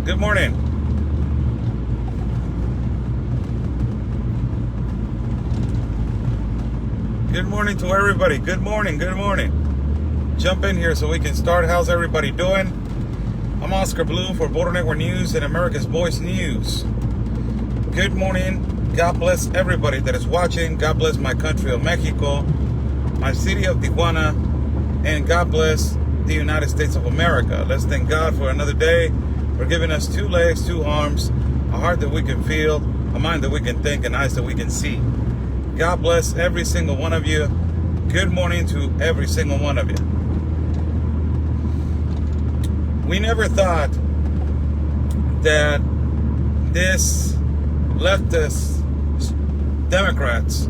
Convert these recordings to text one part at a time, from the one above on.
Good morning. Good morning to everybody. Good morning. Good morning. Jump in here so we can start. How's everybody doing? I'm Oscar Blue for Border Network News and America's Voice News. Good morning. God bless everybody that is watching. God bless my country of Mexico, my city of Tijuana, and God bless the United States of America. Let's thank God for another day, for giving us 2 legs, 2 arms, a heart that we can feel, a mind that we can think, and eyes that we can see. God bless every single one of you. Good morning to every single one of you. We never thought that this leftist Democrats,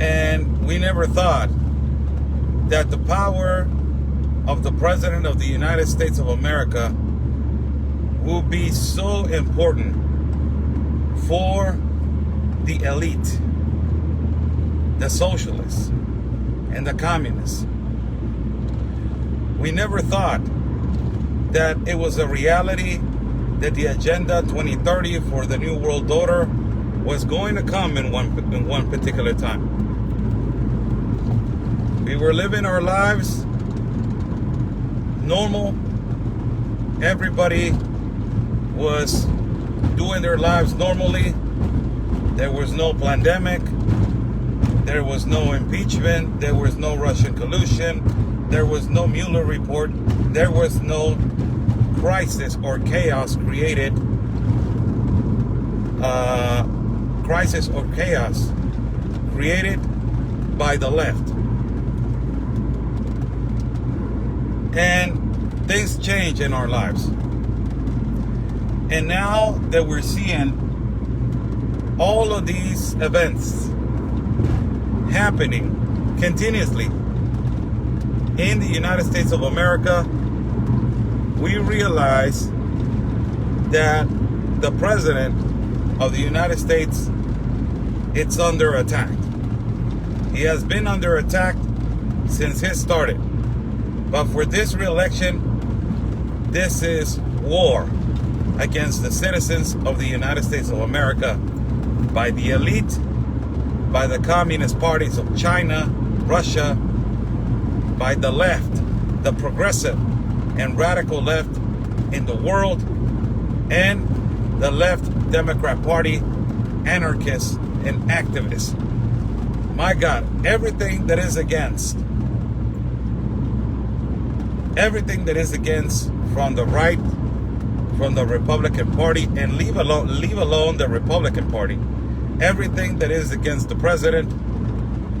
and we never thought that the power of the President of the United States of America will be so important for the elite, the socialists, and the communists. We never thought that it was a reality that the Agenda 2030 for the New World Order was going to come in one particular time. We were living our lives normal. Everybody was doing their lives normally. There was no pandemic. There was no impeachment. There was no Russian collusion. There was no Mueller report. There was no crisis or chaos created. By the left. And things change in our lives. And now that we're seeing all of these events happening continuously in the United States of America, we realize that the President of the United States, it's under attack. He has been under attack since he started. But for this re-election, this is war against the citizens of the United States of America by the elite, by the communist parties of China, Russia, by the left, the progressive and radical left in the world, and the left Democrat Party, anarchists and activists. My God, everything that is against from the right, from the Republican Party, and leave alone the Republican Party. Everything that is against the president,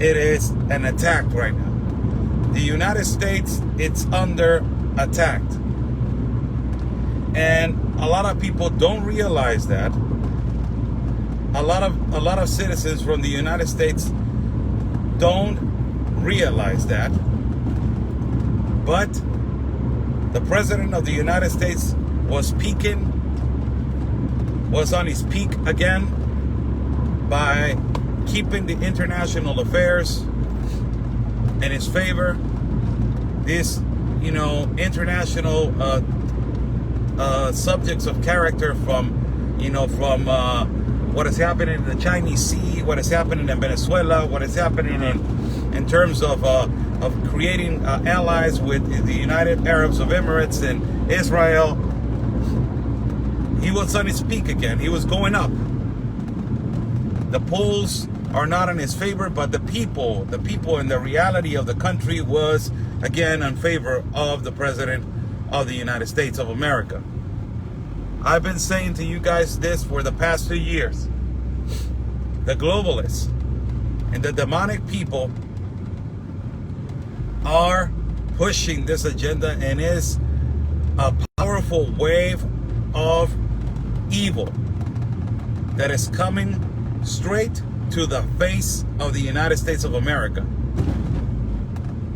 it is an attack right now. The United States, it's under attack. And a lot of people don't realize that. A lot of citizens from the United States don't realize that. But the President of the United States was on his peak again by keeping the international affairs in his favor. This, international subjects of character from what is happening in the Chinese Sea, what is happening in Venezuela, what is happening in terms of creating allies with the United Arab Emirates and Israel. He was on his peak again. He was going up. The polls are not in his favor, but the people and the reality of the country was again in favor of the President of the United States of America. I've been saying to you guys this for the past 2 years. The globalists and the demonic people are pushing this agenda, and is a powerful wave of evil that is coming straight to the face of the United States of America.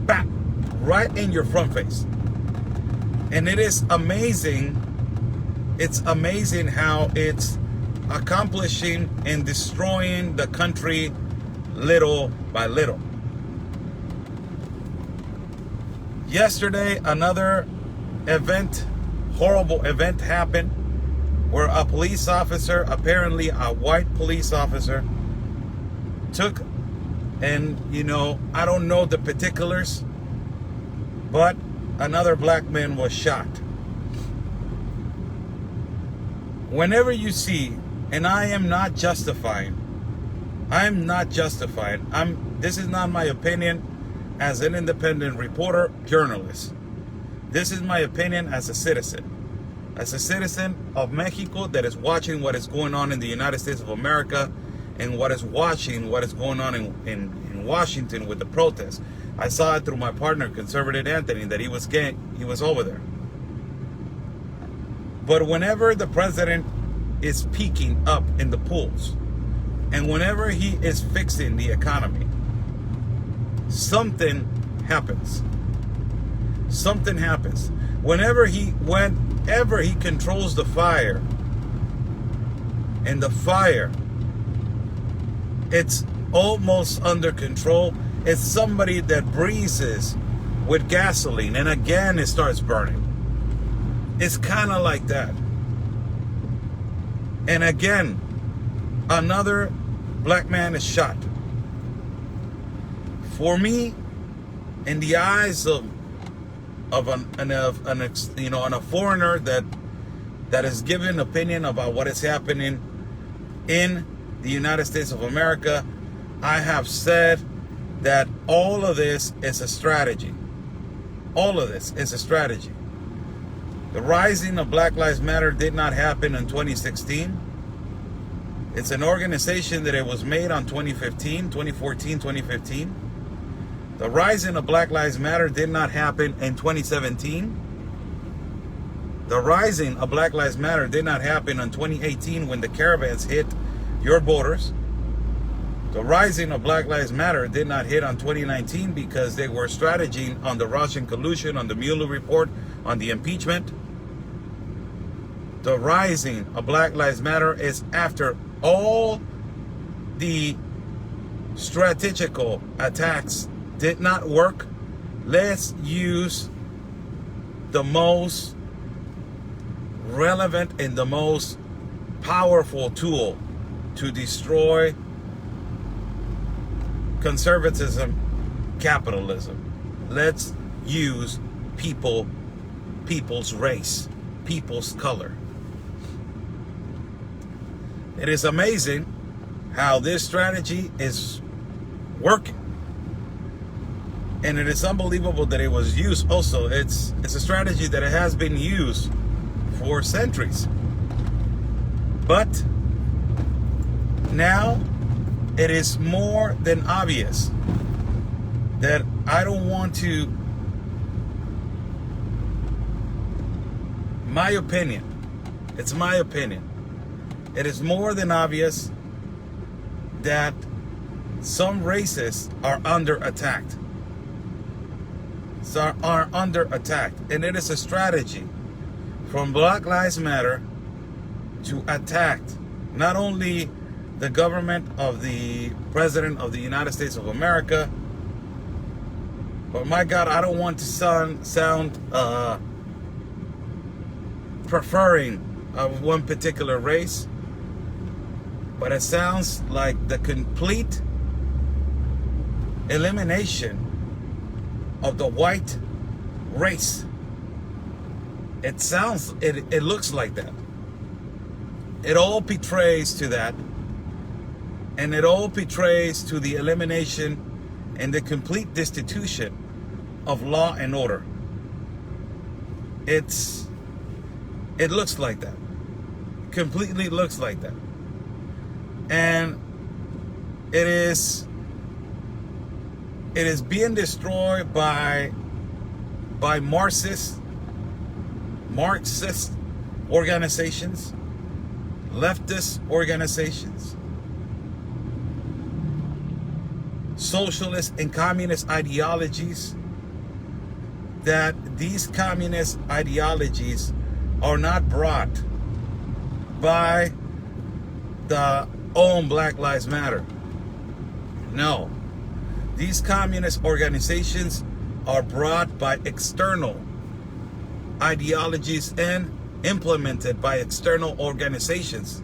Back, right in your front face. And it is amazing. It's amazing how it's accomplishing and destroying the country little by little. Yesterday, another event horrible event happened where a police officer, apparently a white police officer, took, and I don't know the particulars, but another black man was shot. Whenever you see, and I am not justifying, this is not my opinion as an independent reporter, journalist. This is my opinion as a citizen of Mexico that is watching what is going on in the United States of America and what is going on in Washington with the protests. I saw it through my partner, Conservative Anthony, that he was over there. But whenever the president is peaking up in the polls, and whenever he is fixing the economy, something happens. Whenever he controls the fire, and the fire, it's almost under control. It's somebody that breezes with gasoline and again it starts burning. It's kind of like that. And again, another black man is shot. For me, in the eyes of a foreigner that is giving opinion about what is happening in the United States of America, I have said that all of this is a strategy. All of this is a strategy. The rising of Black Lives Matter did not happen in 2016. It's an organization that it was made on 2014, 2015. The rising of Black Lives Matter did not happen in 2017. The rising of Black Lives Matter did not happen in 2018 when the caravans hit your borders. The rising of Black Lives Matter did not hit on 2019 because they were strategizing on the Russian collusion, on the Mueller report, on the impeachment. The rising of Black Lives Matter is after all the strategical attacks did not work. Let's use the most relevant and the most powerful tool to destroy conservatism, capitalism. Let's use people's race, people's color. It is amazing how this strategy is working. And it is unbelievable that it was used also. It's a strategy that has been used for centuries. But now it is more than obvious that I don't want to, my opinion, it's my opinion. It is more than obvious that some races are under attack. Are under attack. And it is a strategy from Black Lives Matter to attack not only the government of the President of the United States of America, but my God, I don't want to sound preferring of one particular race, but it sounds like the complete elimination of the white race. It looks like that. It all betrays to that. And it all betrays to the elimination and the complete destitution of law and order. It looks like that. Completely looks like that. And it is being destroyed by Marxist organizations, leftist organizations, socialist and communist ideologies. That these communist ideologies are not brought by the own Black Lives Matter. No. These communist organizations are brought by external ideologies and implemented by external organizations.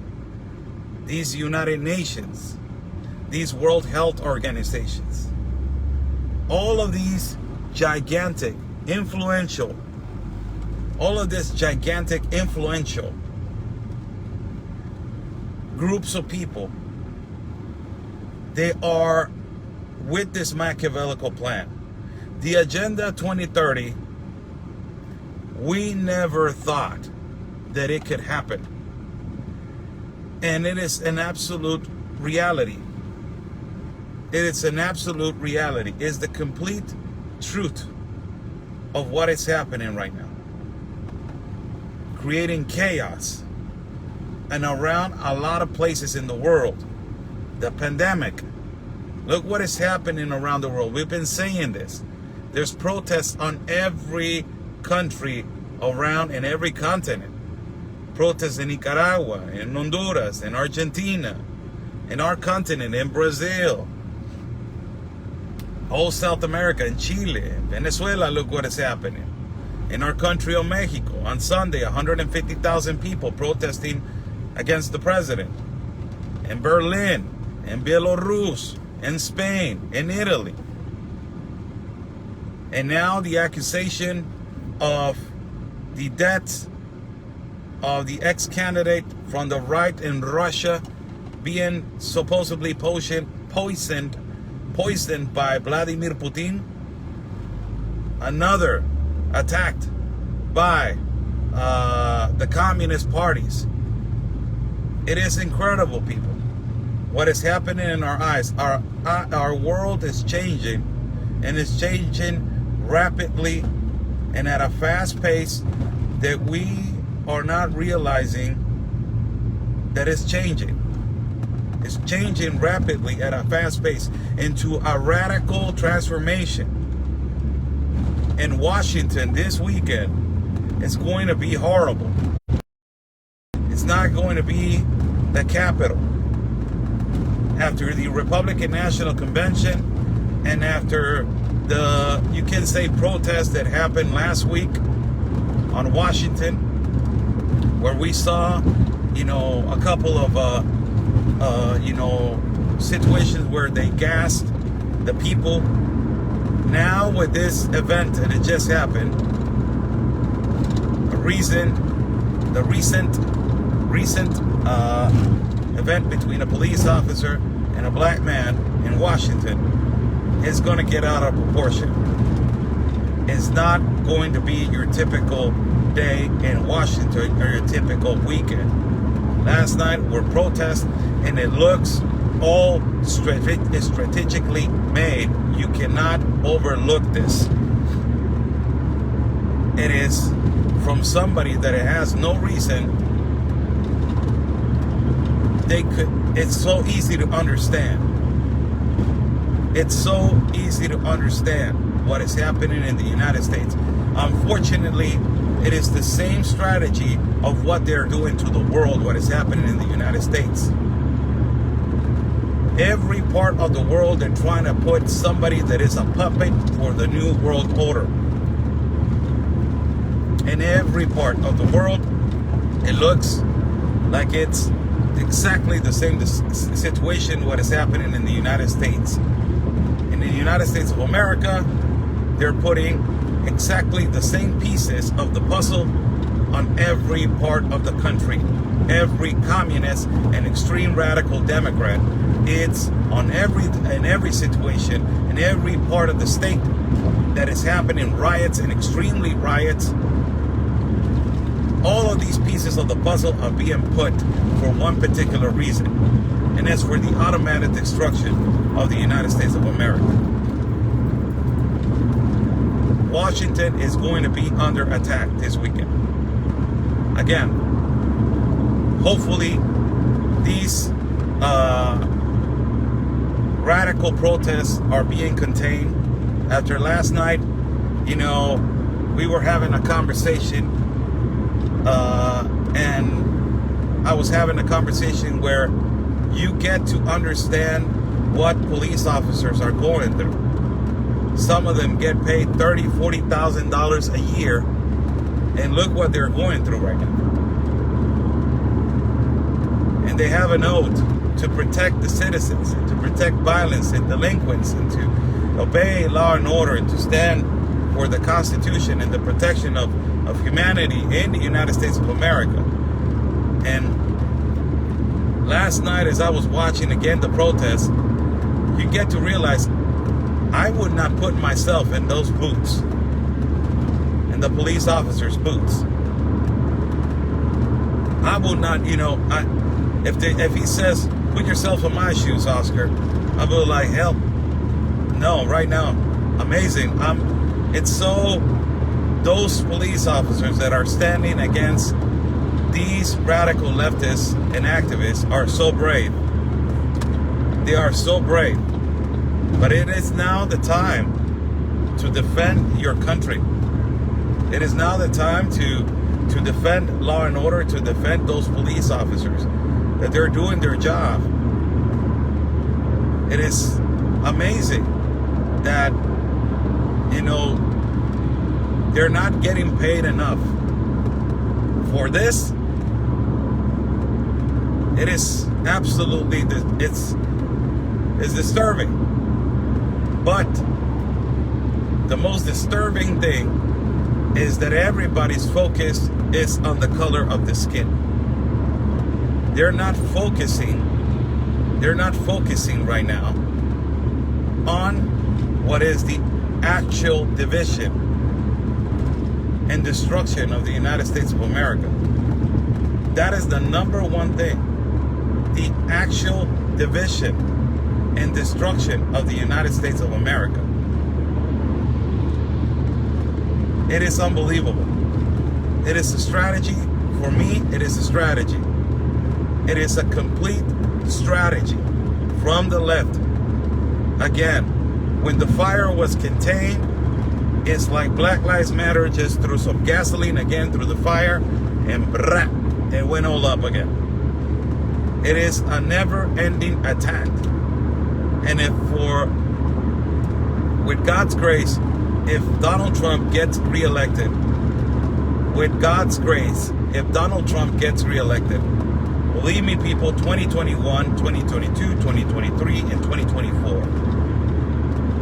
These United Nations, these World Health Organizations, all of these gigantic, influential, all of this gigantic, influential groups of people, they are with this Machiavellical plan. The Agenda 2030, we never thought that it could happen. And it is an absolute reality. It is an absolute reality. It's the complete truth of what is happening right now. Creating chaos. And around a lot of places in the world. The pandemic. Look what is happening around the world. We've been saying this. There's protests on every country around in every continent. Protests in Nicaragua, in Honduras, in Argentina, in our continent, in Brazil, whole South America, in Chile, Venezuela. Look what is happening. In our country of Mexico, on Sunday, 150,000 people protesting against the president. In Berlin, in Belarus, in Spain, in Italy. And now the accusation of the deaths of the ex-candidate from the right in Russia being supposedly poisoned by Vladimir Putin. Another attacked by the communist parties. It is incredible, people, what is happening in our eyes. Our world is changing, and it's changing rapidly and at a fast pace that we are not realizing that it's changing. It's changing rapidly at a fast pace into a radical transformation. In Washington this weekend, it's going to be horrible. It's not going to be the capital. After the Republican National Convention and after the, you can say, protest that happened last week on Washington, where we saw, a couple of, situations where they gassed the people. Now with this event that it just happened, the recent event between a police officer and a black man in Washington is going to get out of proportion. It's not going to be your typical day in Washington or your typical weekend. Last night were protests, and it looks all strategically made. You cannot overlook this. It is from somebody that it has no reason. It's so easy to understand. It's so easy to understand what is happening in the United States. Unfortunately, it is the same strategy of what they're doing to the world, what is happening in the United States. Every part of the world, they're trying to put somebody that is a puppet for the new world order. In every part of the world, it looks like it's exactly the same situation what is happening in the United States. In the United States of America, they're putting exactly the same pieces of the puzzle on every part of the country. Every communist and extreme radical Democrat, it's on in every situation, in every part of the state that is happening, riots and extremely riots. All of these pieces of the puzzle are being put for one particular reason, and that's for the automatic destruction of the United States of America. Washington is going to be under attack this weekend. Again, hopefully these radical protests are being contained. After last night, we were having a conversation, and I was having a conversation where you get to understand what police officers are going through. Some of them get paid $30,000, $40,000 a year And look what they're going through right now. And they have an oath to protect the citizens, and to protect violence and delinquents, and to obey law and order, and to stand for the Constitution and the protection of humanity in the United States of America. And last night, as I was watching again the protests, you get to realize I would not put myself in those boots, in the police officer's boots. I will not, if he says, put yourself in my shoes, Oscar, I'll be like, hell, no, right now, amazing. Those police officers that are standing against these radical leftists and activists are so brave. They are so brave. But it is now the time to defend your country. It is now the time to defend law and order, to defend those police officers, that they're doing their job. It is amazing that, they're not getting paid enough for this. It is absolutely, it's disturbing. But the most disturbing thing is that everybody's focus is on the color of the skin. They're not focusing right now on what is the actual division and destruction of the United States of America. That is the number one thing. The actual division and destruction of the United States of America. It is unbelievable. It is a strategy. For me, it is a strategy. It is a complete strategy from the left. Again, when the fire was contained, it's like Black Lives Matter just threw some gasoline again through the fire, and brah, it went all up again. It is a never-ending attack. And with God's grace, if Donald Trump gets reelected, with God's grace, if Donald Trump gets reelected, believe me, people, 2021, 2022, 2023, and 2024,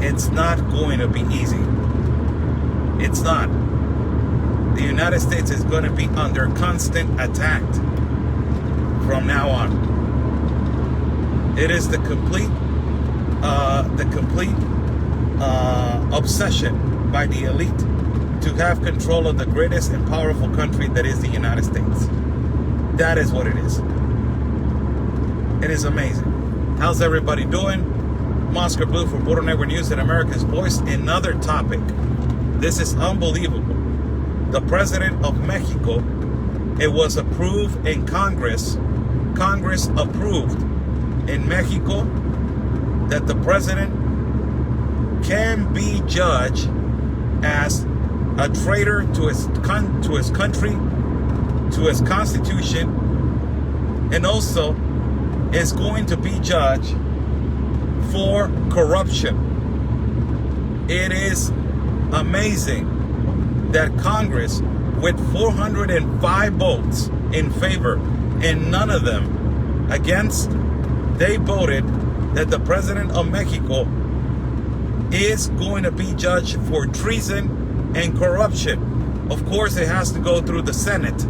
it's not going to be easy. It's not. The United States is going to be under constant attack from now on. It is the complete obsession by the elite to have control of the greatest and powerful country that is the United States. That is what it is. It is amazing. How's everybody doing? Oscar Blue for Border Network News and America's Voice. Another topic. This is unbelievable. The president of Mexico, it was approved in Congress. Congress approved in Mexico that the president can be judged as a traitor to his country, to his constitution, and also is going to be judged for corruption. It is amazing that Congress, with 405 votes in favor and none of them against, they voted that the president of Mexico is going to be judged for treason and corruption. Of course, it has to go through the Senate.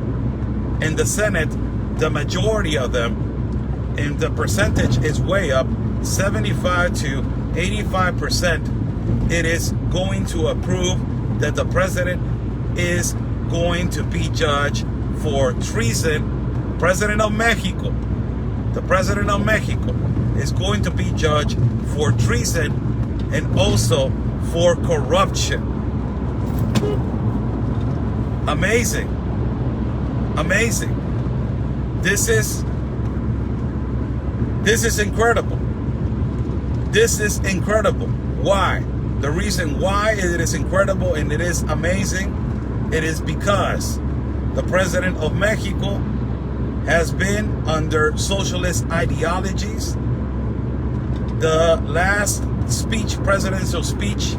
In the Senate, the majority of them, and the percentage is way up, 75 to 85%, it is going to approve that the president is going to be judged for treason. President of Mexico, the president of Mexico is going to be judged for treason and also for corruption. Amazing. Amazing. This is incredible. This is incredible. Why? The reason why it is incredible and it is amazing, it is because the president of Mexico has been under socialist ideologies. The last speech, presidential speech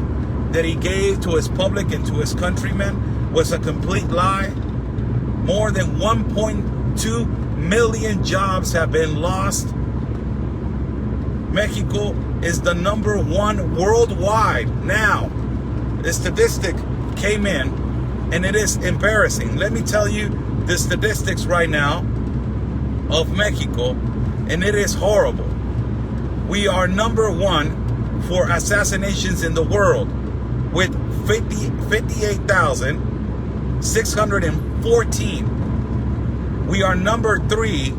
that he gave to his public and to his countrymen was a complete lie. More than 1.2 million jobs have been lost. Mexico is the #1 worldwide now. The statistic came in, and it is embarrassing. Let me tell you the statistics right now of Mexico, and it is horrible. We are #1 for assassinations in the world with 58,614. We are #3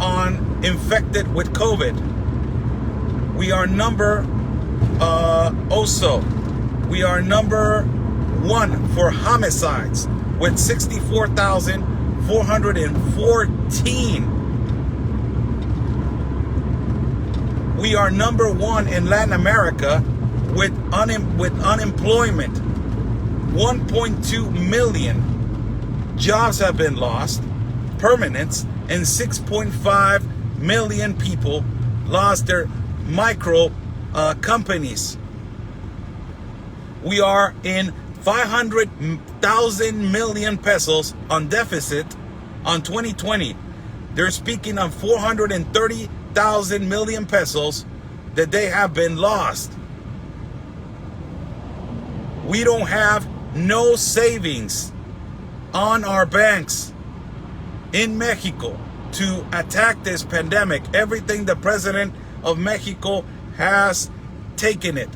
on infected with COVID. We are we are #1 for homicides with 64,414. We are #1 in Latin America with unemployment. 1.2 million jobs have been lost, permanents, and 6.5 million people lost their micro companies. We are in 500,000 million pesos on deficit on 2020. They're speaking on 430,000 million pesos that they have been lost. We don't have no savings on our banks in Mexico to attack this pandemic. Everything the president of Mexico has taken it.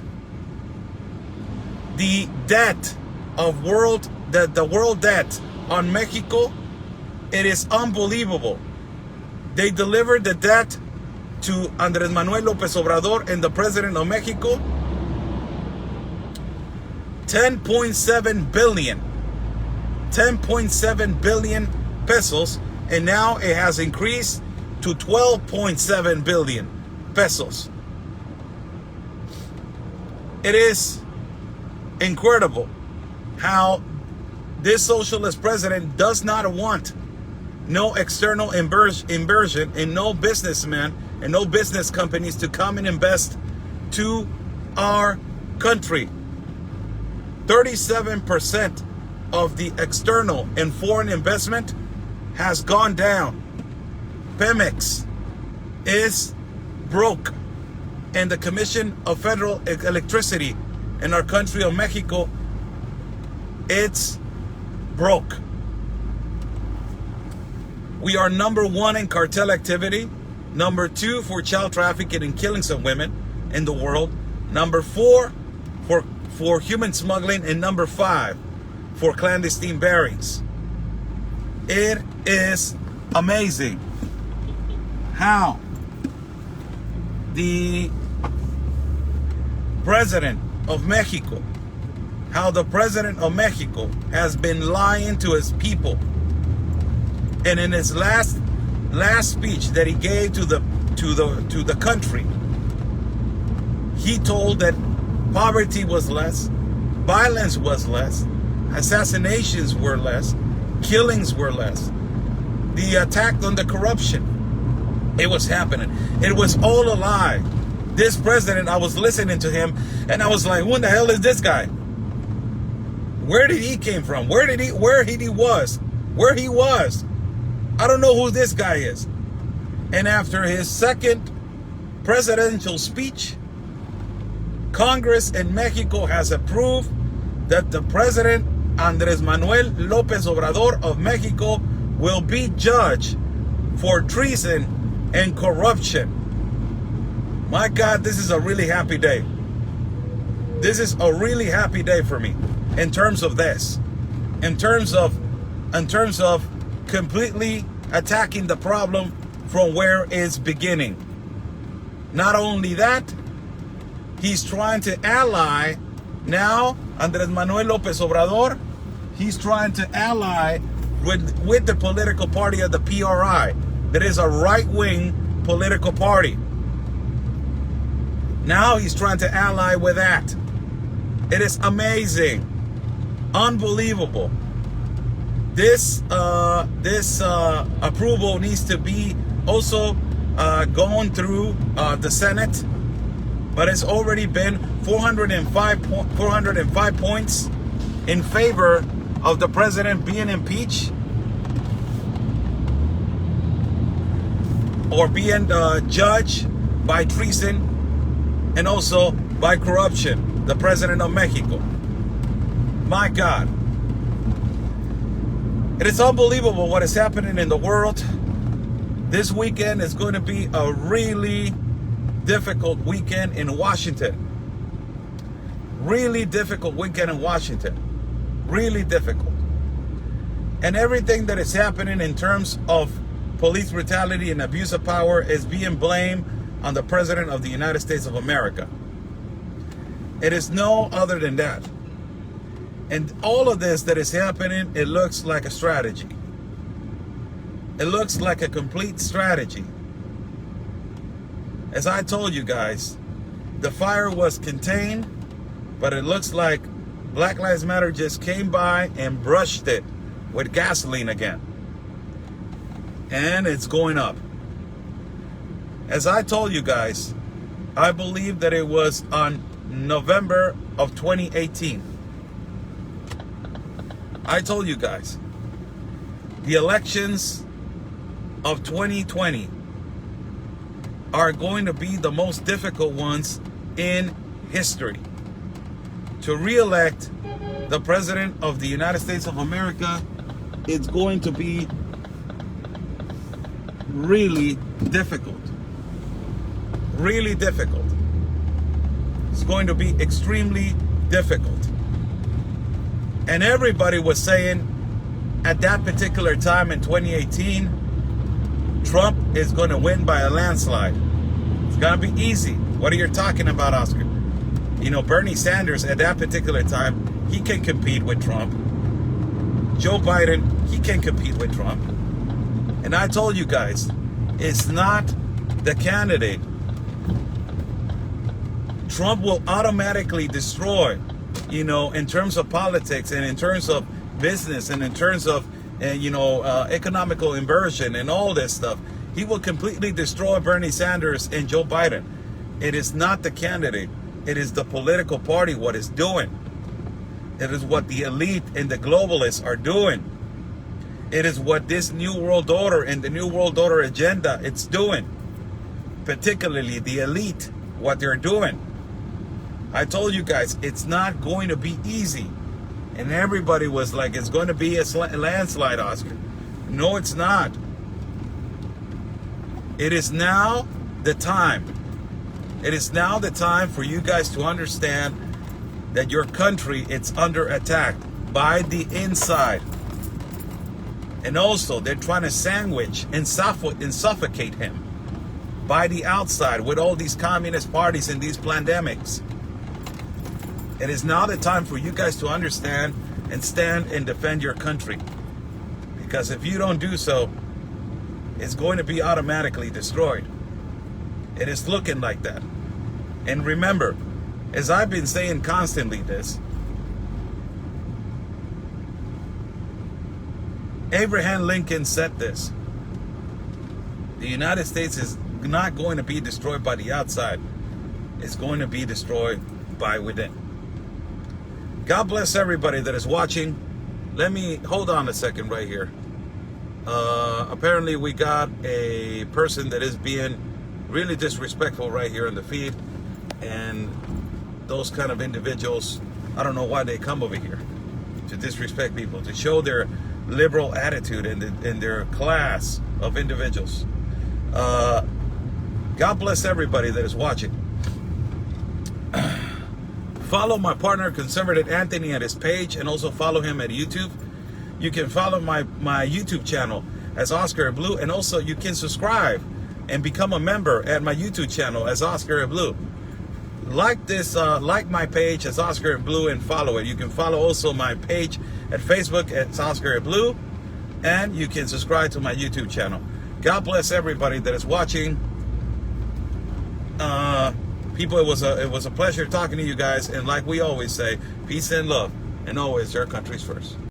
The debt of the world debt on Mexico, it is unbelievable. They delivered the debt to Andrés Manuel López Obrador and the president of Mexico. 10.7 billion pesos, and now it has increased to 12.7 billion pesos. It is incredible how this socialist president does not want no external inversion and no businessmen and no business companies to come and invest to our country. 37% of the external and foreign investment has gone down. Pemex is broke, and the Commission of Federal Electricity in our country of Mexico, it's broke. We are #1 in cartel activity, #2 for child trafficking and killings of women in the world, #4 for human smuggling, and #5 for clandestine bearings. It is amazing how the president of Mexico has been lying to his people. And in his last speech that he gave to the country, he told that poverty was less, violence was less, assassinations were less, killings were less. The attack on the corruption, it was happening. It was all a lie. This president, I was listening to him, and I was like, who in the hell is this guy? Where did he came from? Where he was? I don't know who this guy is. And after his second presidential speech, Congress in Mexico has approved that the president, Andrés Manuel López Obrador of Mexico, will be judged for treason and corruption. My God, this is a really happy day. This is a really happy day for me in terms of this. In terms of completely attacking the problem from where it's beginning. Not only that, he's trying to ally now, Andrés Manuel López Obrador, he's trying to ally with the political party of the PRI. That is a right-wing political party. Now he's trying to ally with that. It is amazing. Unbelievable. This approval needs to be also going through the Senate, but it's already been 405 points in favor of the president being impeached or being judged by treason and also by corruption, the president of Mexico. My God. It is unbelievable what is happening in the world. This weekend is going to be a really difficult weekend in Washington. Really difficult weekend in Washington. Really difficult. And everything that is happening in terms of police brutality and abuse of power is being blamed on the President of the United States of America. It is no other than that. And all of this that is happening, it looks like a strategy. It looks like a complete strategy. As I told you guys, the fire was contained, but it looks like Black Lives Matter just came by and brushed it with gasoline again. And it's going up. As I told you guys, I believe that it was on November of 2018. I told you guys, the elections of 2020 are going to be the most difficult ones in history. To re-elect the President of the United States of America, it's going to be really difficult. Really difficult. It's going to be extremely difficult. And everybody was saying at that particular time in 2018, Trump is going to win by a landslide. It's going to be easy. What are you talking about, Oscar? You know, Bernie Sanders at that particular time, he can compete with Trump. Joe Biden, he can compete with Trump. And I told you guys, it's not the candidate. Trump will automatically destroy, you know, in terms of politics and in terms of business and in terms of, economical inversion and all this stuff. He will completely destroy Bernie Sanders and Joe Biden. It is not the candidate. It is the political party what is doing. It is what the elite and the globalists are doing. It is what this New World Order and the New World Order agenda it's doing. Particularly the elite, what they're doing. I told you guys, it's not going to be easy. And everybody was like, it's going to be a landslide, Oscar. No, it's not. It is now the time. It is now the time for you guys to understand that your country is under attack by the inside. And also, they're trying to sandwich and suffocate him by the outside with all these communist parties and these pandemics. It is now the time for you guys to understand and stand and defend your country. Because if you don't do so, it's going to be automatically destroyed. It is looking like that. And remember, as I've been saying constantly this, Abraham Lincoln said this: the United States is not going to be destroyed by the outside. It's going to be destroyed by within. God bless everybody that is watching. Let me hold on a second right here. Apparently we got a person that is being really disrespectful right here in the feed. And those kind of individuals, I don't know why they come over here to disrespect people, to show their liberal attitude and their class of individuals. God bless everybody that is watching. Follow my partner, Conservative Anthony, at his page, and also follow him at YouTube. You can follow my YouTube channel as Oscar Blue, and also you can subscribe and become a member at my YouTube channel as Oscar Blue. Like this, like my page as Oscar Blue and follow it. You can follow also my page at Facebook as Oscar Blue, and you can subscribe to my YouTube channel. God bless everybody that is watching. People, it was a pleasure talking to you guys, and like we always say, peace and love, and always your country's first.